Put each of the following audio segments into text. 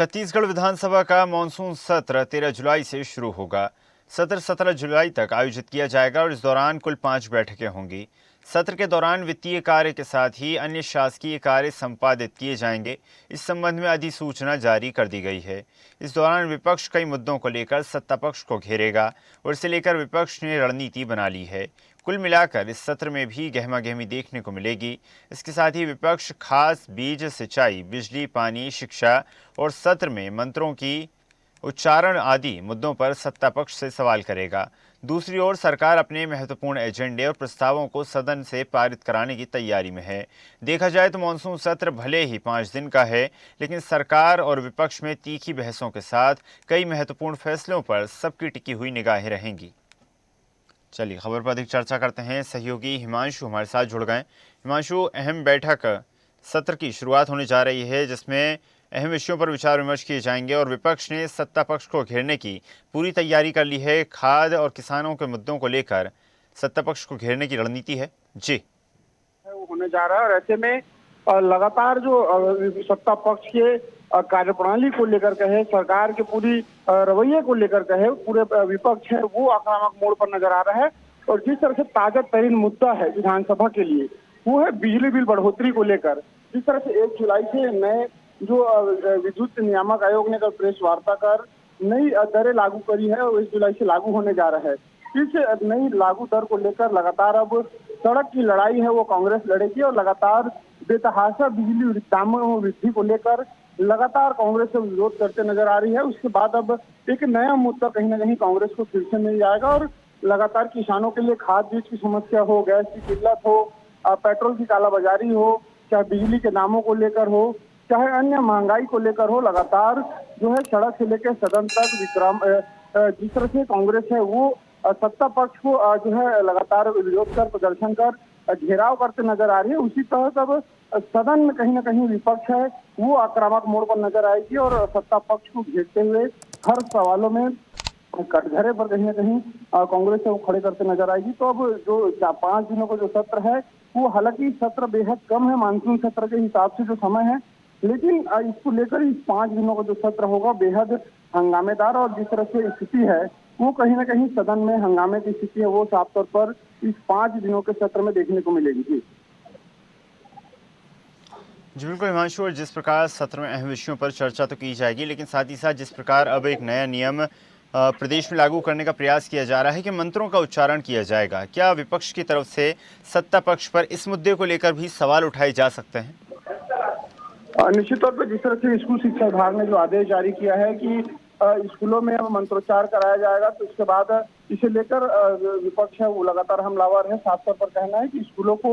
छत्तीसगढ़ विधानसभा का मानसून सत्र 13 जुलाई से शुरू होगा। सत्र 17 जुलाई तक आयोजित किया जाएगा और इस दौरान कुल 5 बैठकें होंगी। सत्र के दौरान वित्तीय कार्य के साथ ही अन्य शासकीय कार्य संपादित किए जाएंगे। इस संबंध में अधिसूचना जारी कर दी गई है। इस दौरान विपक्ष कई मुद्दों को लेकर सत्ता पक्ष को घेरेगा और इसे लेकर विपक्ष ने रणनीति बना ली है। कुल मिलाकर इस सत्र में भी गहमागहमी देखने को मिलेगी। इसके साथ ही विपक्ष खास बीज, सिंचाई, बिजली, पानी, शिक्षा और सत्र में मंत्रों की उच्चारण आदि मुद्दों पर सत्ता पक्ष से सवाल करेगा। दूसरी ओर सरकार अपने महत्वपूर्ण एजेंडे और प्रस्तावों को सदन से पारित कराने की तैयारी में है। देखा जाए तो मानसून सत्र भले ही 5 दिन का है, लेकिन सरकार और विपक्ष में तीखी बहसों के साथ कई महत्वपूर्ण फैसलों पर सबकी टिकी हुई निगाहें रहेंगी। चलिए खबर पर अधिक चर्चा करते हैं। सहयोगी हिमांशु हमारे साथ जुड़ गए। हिमांशु, अहम बैठक सत्र की शुरुआत होने जा रही है जिसमें अहम विषयों पर विचार विमर्श किए जाएंगे और विपक्ष ने सत्ता पक्ष को घेरने की पूरी तैयारी कर ली है। खाद और किसानों के मुद्दों को लेकर सत्ता पक्ष को घेरने की रणनीति है जी होने जा रहा है। और ऐसे में लगातार जो सत्ता पक्ष के कार्यप्रणाली को लेकर कहे, सरकार के पूरी रवैये को लेकर कहे, पूरे विपक्ष है वो आक्रामक मोड़ पर नजर आ रहा है। और जिस तरह से ताजा तरीन मुद्दा है विधानसभा के लिए वो है बिजली बिल बढ़ोतरी को लेकर। जिस तरह से 1 जुलाई से नए जो विद्युत नियामक आयोग ने कल प्रेस वार्ता कर नई दरें लागू करी है और 1 जुलाई से लागू होने जा रहा है। इस नई लागू दर को लेकर लगातार अब सड़क की लड़ाई है वो कांग्रेस लड़ेगी और लगातार बेतहाशा बिजली दामों में वृद्धि को लेकर लगातार कांग्रेस से विरोध करते नजर आ रही है। उसके बाद अब एक नया मुद्दा कहीं ना कहीं कांग्रेस को फिर से मिल जाएगा और लगातार किसानों के लिए खाद बीज की समस्या हो, गैस की किल्लत हो, पेट्रोल की कालाबाजारी हो, चाहे बिजली के दामों को लेकर हो, चाहे अन्य महंगाई को लेकर हो, लगातार जो है सड़क से लेकर सदन तक जिस तरह से कांग्रेस है वो सत्ता पक्ष को जो है लगातार विरोध कर, प्रदर्शन कर घेराव करते नजर आ रही है। उसी तरह अब सदन में कहीं ना कहीं विपक्ष है वो आक्रामक मोड़ पर नजर आएगी और सत्ता पक्ष को घेरते हुए हर सवालों में कटघरे पर कहीं ना कहीं कांग्रेस है वो खड़े करते नजर आएगी। तो अब जो 5 दिनों का जो सत्र है वो, हालांकि सत्र बेहद कम है मानसून सत्र के हिसाब से जो समय है, लेकिन इसको लेकर इस 5 दिनों का जो सत्र होगा बेहद हंगामेदार और जिस तरह से स्थिति है वो कहीं ना कहीं सदन में हंगामे की स्थिति है वो साफ तौर पर इस 5 दिनों के सत्र में देखने को मिलेगी। जी बिल्कुल हिमांशु, और जिस प्रकार सत्र में अहम विषयों पर चर्चा तो की जाएगी, लेकिन साथ ही साथ जिस प्रकार अब एक नया नियम प्रदेश में लागू करने का प्रयास किया जा रहा है कि मंत्रों का उच्चारण किया जाएगा, क्या विपक्ष की तरफ से सत्ता पक्ष पर इस मुद्दे को लेकर भी सवाल उठाए जा सकते हैं? निश्चित तौर पर जिस तरह से स्कूल शिक्षा विभाग ने जो आदेश जारी किया है कि स्कूलों में अब मंत्रोच्चार कराया जाएगा, तो इसके बाद इसे लेकर विपक्ष है वो लगातार हमलावर है। साफ तौर पर कहना है कि स्कूलों को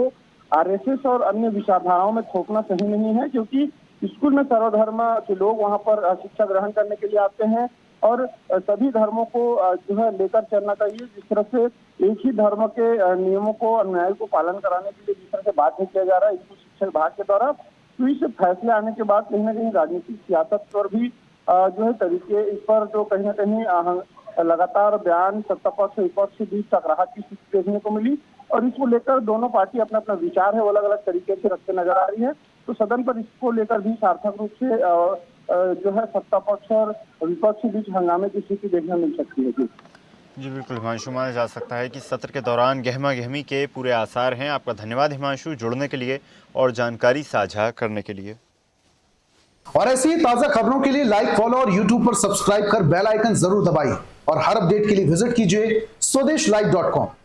आरएसएस और अन्य विचारधाराओं में थोपना सही नहीं है, क्योंकि स्कूल में सर्वधर्म के लोग वहां पर शिक्षा ग्रहण करने के लिए आते हैं और सभी धर्मों को जो है लेकर चलना चाहिए। जिस तरह से एक ही धर्म के नियमों को, अन्याय को पालन कराने के लिए जिस तरह से बाध्य किया जा रहा है स्कूल शिक्षा विभाग के द्वारा, तो इस फैसले आने के बाद कहीं ना कहीं राजनीतिक सियासत पर भी जो है तरीके, इस पर जो कहीं ना कहीं लगातार बयान सत्ता पक्ष विपक्ष के बीच टकराहट की स्थिति देखने को मिली और इसको लेकर दोनों पार्टी अपना अपना विचार है वो अलग अलग तरीके से रखते नजर आ रही है। तो सदन पर इसको लेकर भी सार्थक रूप से जो है सत्ता पक्ष और विपक्ष के बीच हंगामे की स्थिति देखने मिल सकती है। जी बिल्कुल हिमांशु, माना जा सकता है कि सत्र के दौरान गहमा-गहमी के पूरे आसार हैं। आपका धन्यवाद हिमांशु, जुड़ने के लिए और जानकारी साझा करने के लिए। और ऐसी ही ताजा खबरों के लिए लाइक, फॉलो और यूट्यूब पर सब्सक्राइब कर बेल आइकन जरूर दबाइए और हर अपडेट के लिए विजिट कीजिए स्वदेशलाइव.com।